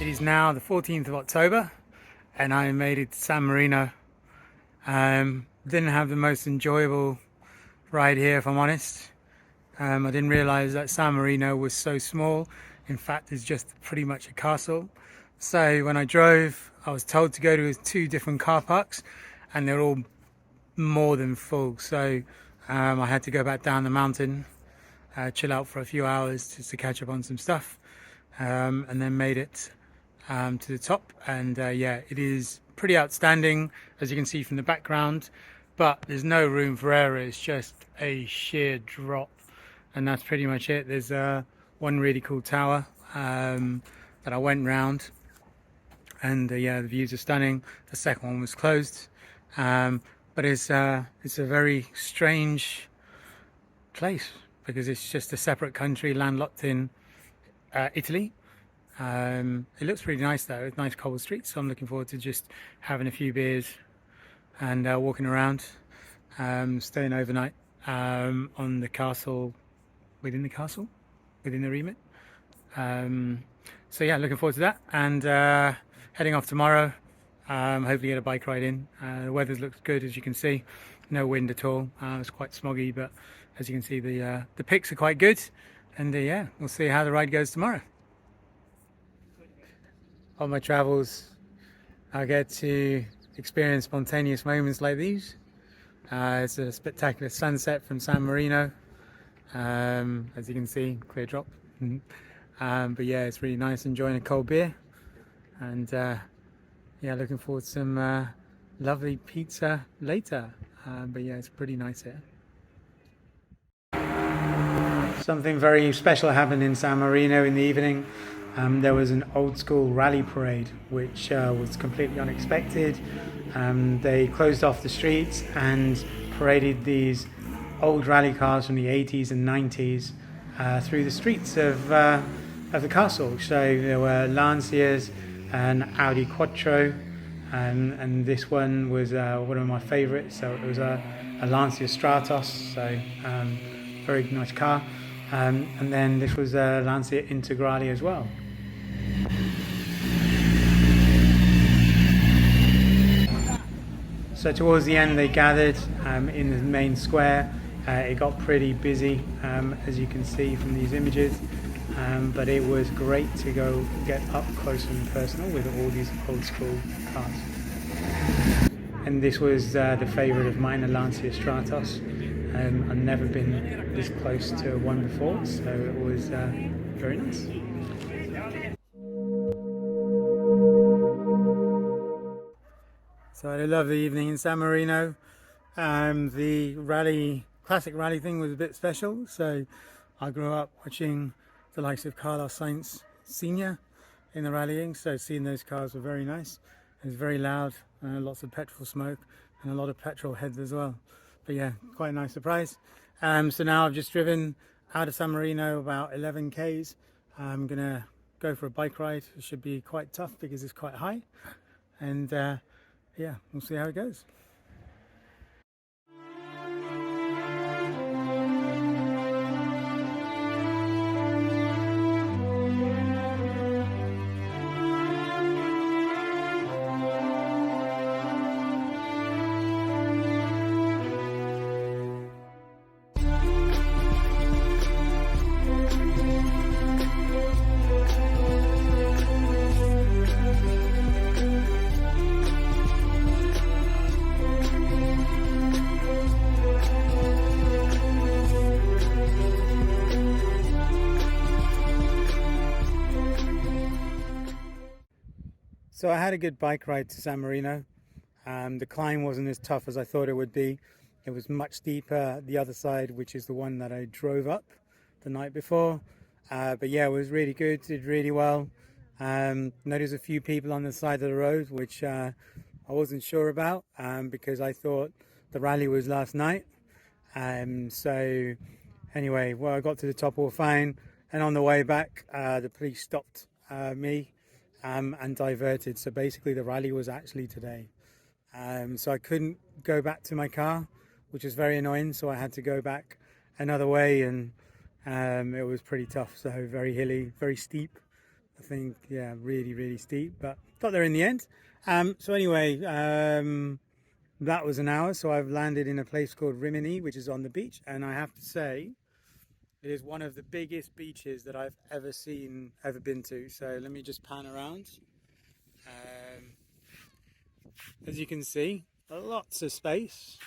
is now the 14th of October and I made it to San Marino. Didn't have the most enjoyable ride here, if I'm honest. I didn't realize that San Marino was so small. In fact, it's just pretty much a castle. So when I drove, I was told to go to 2 different car parks and they're all more than full. So I had to go back down the mountain, chill out for a few hours just to catch up on some stuff, and then made it to the top. And yeah, it is pretty outstanding, as you can see from the background, but there's no room for error. It's just a sheer drop, and that's pretty much it. There's one really cool tower that I went round, and yeah, the views are stunning. The second one was closed, but it's a very strange place because it's just a separate country landlocked in Italy. It looks pretty nice though. It's nice cobble streets, so I'm looking forward to just having a few beers and walking around, staying overnight on the castle, within the remit. So yeah, looking forward to that, and heading off tomorrow. Hopefully get a bike ride in. The weather looks good, as you can see. No wind at all. It's quite smoggy, but as you can see, the pics are quite good. And yeah, we'll see how the ride goes tomorrow. On my travels, I get to experience spontaneous moments like these. It's a spectacular sunset from San Marino. As you can see, clear drop. But yeah, it's really nice, enjoying a cold beer. And yeah, looking forward to some lovely pizza later. But yeah, it's pretty nice here. Something very special happened in San Marino in the evening. There was an old school rally parade, which was completely unexpected. They closed off the streets and paraded these old rally cars from the 80s and 90s through the streets of the castle. So there were Lancias and Audi Quattro, and this one was one of my favourites. So it was a Lancia Stratos, so very nice car. And then this was a Lancia Integrale as well. So towards the end they gathered in the main square. It got pretty busy, as you can see from these images, but it was great to go get up close and personal with all these old school cars. And this was the favourite of mine, a Lancia Stratos. I've never been this close to one before, so it was very nice. So I had a lovely evening in San Marino. The classic rally thing was a bit special. So I grew up watching the likes of Carlos Sainz Sr. in the rallying, so seeing those cars were very nice. It was very loud, lots of petrol smoke and a lot of petrol heads as well. But yeah, quite a nice surprise. So now I've just driven out of San Marino about 11 k's. I'm gonna go for a bike ride. It should be quite tough because it's quite high, and yeah, we'll see how it goes. So I had a good bike ride to San Marino. The climb wasn't as tough as I thought it would be. It was much steeper the other side, which is the one that I drove up the night before. But yeah, it was really good, did really well. Noticed a few people on the side of the road, which I wasn't sure about because I thought the rally was last night. So anyway, well, I got to the top all fine. And on the way back, the police stopped me. And diverted. So basically the rally was actually today. So I couldn't go back to my car, which was very annoying. So I had to go back another way, and it was pretty tough. So very hilly, very steep. I think, yeah, really, really steep, but got there in the end. So anyway, that was an hour. So I've landed in a place called Rimini, which is on the beach. And I have to say, it is one of the biggest beaches that I've ever seen, ever been to. So let me just pan around. As you can see, lots of space,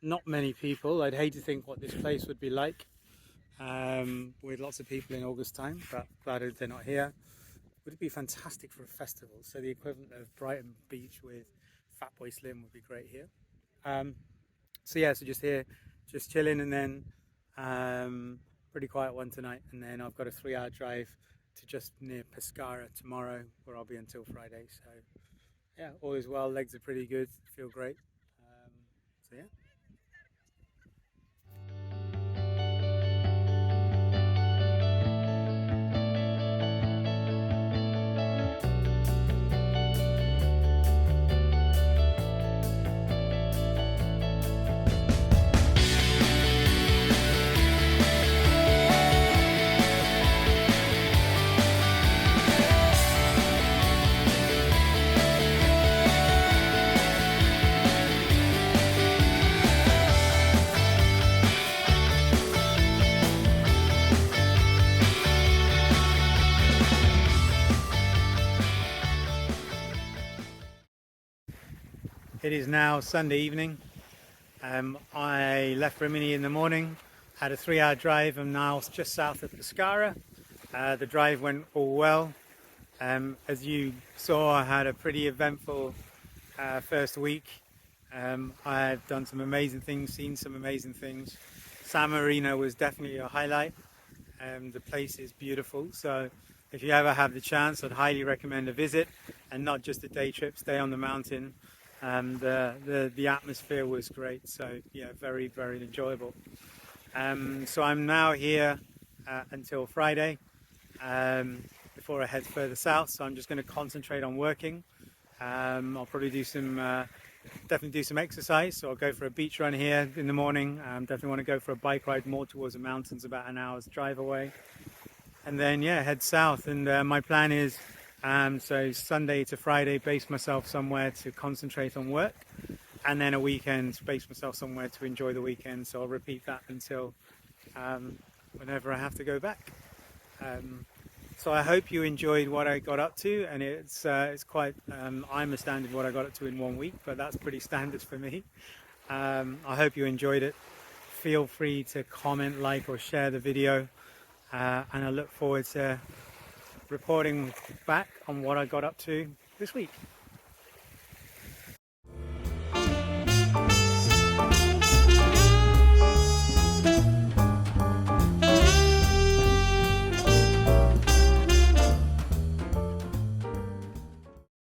not many people. I'd hate to think what this place would be like with lots of people in August time, but glad they're not here. Would it be fantastic for a festival? So the equivalent of Brighton Beach with Fatboy Slim would be great here. So yeah, so just here, just chilling, and then pretty quiet one tonight, and then I've got a 3-hour drive to just near Pescara tomorrow, where I'll be until Friday. So yeah, all is well. Legs are pretty good. Feel great. So yeah. It is now Sunday evening. I left Rimini in the morning, had a 3-hour drive. I'm now just south of Pescara. The drive went all well. As you saw, I had a pretty eventful first week. I've done some amazing things, seen some amazing things. San Marino was definitely a highlight. The place is beautiful, so if you ever have the chance, I'd highly recommend a visit, and not just a day trip. Stay on the mountain. The atmosphere was great, so yeah, very, very enjoyable. So I'm now here until Friday before I head further south. So I'm just going to concentrate on working. I'll probably do some definitely do some exercise. So I'll go for a beach run here in the morning. Definitely want to go for a bike ride more towards the mountains, about an hour's drive away, and then yeah, head south. And my plan is so Sunday to Friday, base myself somewhere to concentrate on work, and then a weekend, base myself somewhere to enjoy the weekend. So I'll repeat that until whenever I have to go back. So I hope you enjoyed what I got up to, and it's quite, I'm astounded what I got up to in 1 week, but that's pretty standard for me. I hope you enjoyed it. Feel free to comment, like, or share the video, and I look forward to reporting back on what I got up to this week.